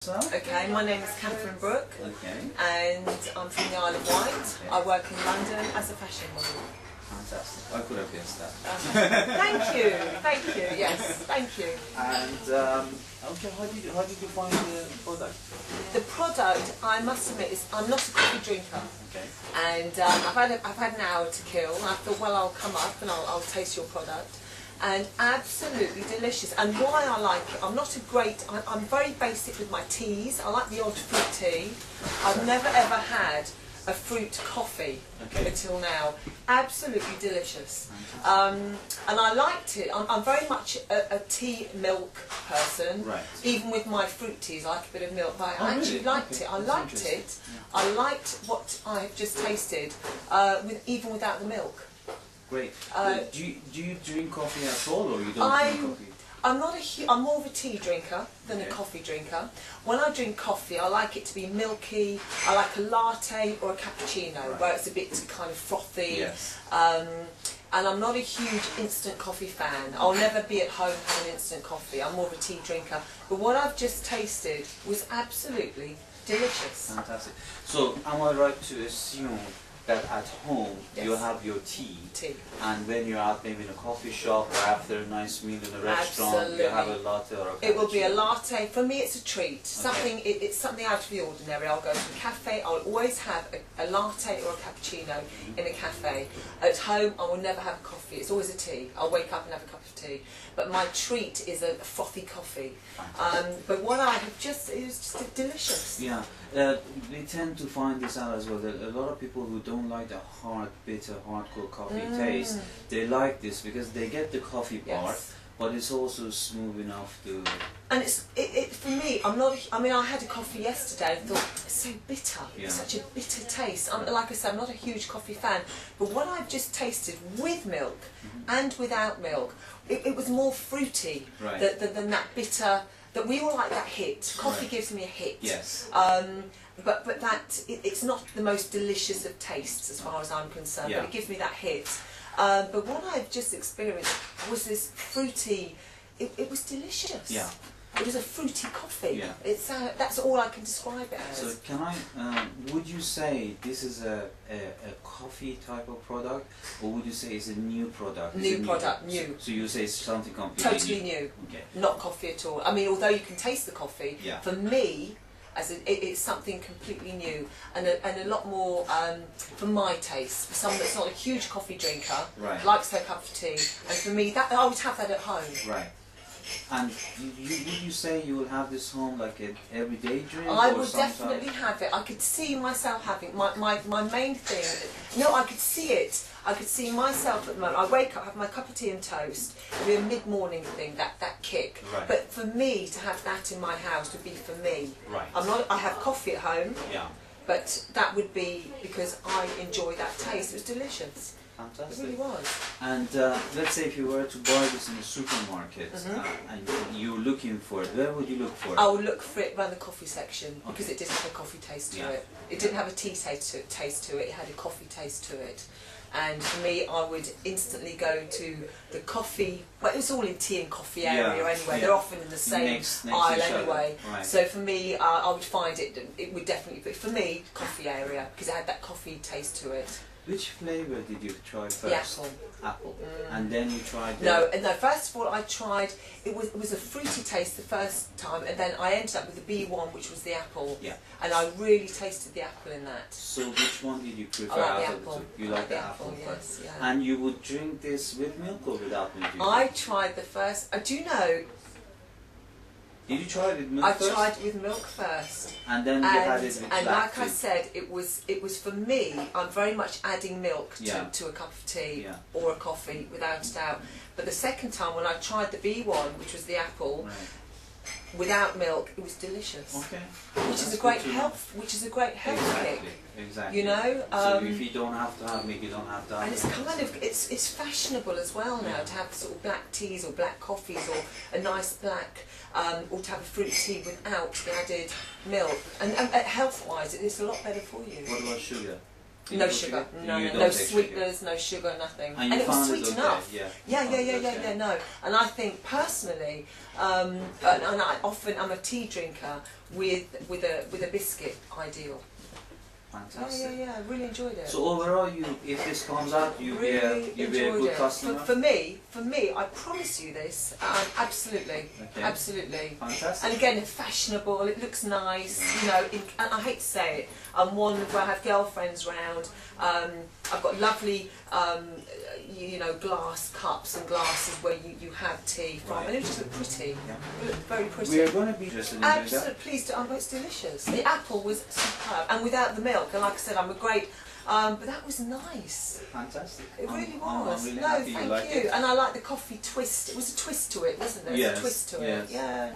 Okay, my name is Catherine and I'm from the Isle of Wight. Okay. I work in London as a fashion model. Fantastic. I could have guessed that. Thank you, yes, thank you. And okay, how did you find the product? The product, I must admit, is I'm not a coffee drinker. Okay. And I've had an hour to kill, and I thought, well, I'll come up and I'll taste your product. And absolutely delicious. And why I like it, I'm very basic with my teas. I like the odd fruit tea. I've never ever had a fruit coffee until now. Absolutely delicious. And I liked it. I'm very much a tea milk person. Right. Even with my fruit teas, I like a bit of milk. But I actually liked it. I liked it. Yeah. I liked what I've just tasted, even without the milk. Great. Do you drink coffee at all, or you don't drink coffee? I'm more of a tea drinker than a coffee drinker. When I drink coffee, I like it to be milky. I like a latte or a cappuccino, where it's a bit kind of frothy. Yes. And I'm not a huge instant coffee fan. I'll never be at home having instant coffee. I'm more of a tea drinker. But what I've just tasted was absolutely delicious. Fantastic. So, am I right to assume that at home you have your tea, and when you're out maybe in a coffee shop or after a nice meal in a restaurant, you have a latte or a cappuccino? It will be a latte. For me, it's a treat. It's something out of the ordinary. I'll go to a cafe. I'll always have a latte or a cappuccino in a cafe. At home, I will never have a coffee. It's always a tea. I'll wake up and have a cup of tea. But my treat is a frothy coffee. But what I have it was just delicious. Yeah. We tend to find this out as well, that a lot of people who don't like the hard, bitter, hardcore coffee taste, they like this because they get the coffee part, but it's also smooth enough to... And for me, I had a coffee yesterday and thought, it's so bitter, it's such a bitter taste. Like I said, I'm not a huge coffee fan, but what I've just tasted with milk and without milk, it was more fruity than that bitter. That we all like that hit. Coffee gives me a hit. Yes. But it's not the most delicious of tastes as far as I'm concerned. But it gives me that hit. But what I've just experienced was this fruity. It was delicious. Yeah. It was a fruity coffee. Yeah. That's all I can describe it as. So can I? Would you say this is a coffee type of product, or would you say it's a new product? New product, new. So you say it's something completely totally new. Okay. Not coffee at all. I mean, although you can taste the coffee, for me, it's something completely new and a lot more for my taste. For someone that's not a huge coffee drinker, likes their cup of tea, and for me, I would have that at home. Right. And would you say you will have this home like an everyday drink? I would definitely have it. I could see myself having my main thing. No, I could see it. I could see myself at the moment. I wake up, have my cup of tea and toast. It'd be a mid-morning thing, that kick. But for me to have that in my house would be for me. Right. I have coffee at home. Yeah. But that would be because I enjoy that taste. It was delicious. Fantastic. It really was. And let's say if you were to buy this in a supermarket and you're looking for it, where would you look for it? I would look for it around the coffee section because it didn't have a coffee taste to it. It didn't have a tea taste to it, it had a coffee taste to it. And for me, I would instantly go to the coffee, well, it's all in tea and coffee area anyway, they're often in the same next aisle anyway. So for me, I would find it would definitely be, for me, coffee area, because it had that coffee taste to it. Which flavour did you try first? The apple. Apple. And then you tried the... No, first of all I tried, it was a fruity taste the first time, and then I ended up with the B1, which was the apple. Yeah. And I really tasted the apple in that. So which one did you prefer? I like the apple. You like the apple first? Yes, And you would drink this with milk or without milk? I tried the first, do you know... Did you try it with milk first? I tried it with milk first. And then you had it with And black like I said, it was for me, I'm very much adding milk to a cup of tea or a coffee, without a doubt. But the second time when I tried the B1, which was the apple, without milk, it was delicious. Okay. Which is a great health kick. Exactly. You know? So if you don't have to have milk, you don't have to have And it's kind of, it's fashionable as well now to have sort of black teas or black coffees or a nice black, or to have a fruit tea without the added milk. And health-wise, it's a lot better for you. What about sugar? No sugar, no sweeteners, no sugar, nothing. And it was sweet okay. enough. No. And I think personally, and I'm a tea drinker, with a biscuit, ideal. Fantastic. Yeah, I really enjoyed it. So overall, if this comes out, you'll be a good customer? For me, I promise you this, absolutely, Okay. absolutely. Fantastic. And again, it's fashionable, it looks nice, you know, and I hate to say it, I'm one where I have girlfriends round, I've got lovely, you know, glass cups and glasses where you have tea from, Right. and it just looked pretty, Yeah. it looked very pretty. We are going to be interested in doing that. Absolutely, please do. Oh, it's delicious. The apple was superb, and without the milk. And like I said, I'm a great. But that was nice. Fantastic. It really I'm was. really No, happy thank you like you. it. And I like the coffee twist. It was a twist to it, wasn't there? There was Yes, a twist to yes. it. Yeah.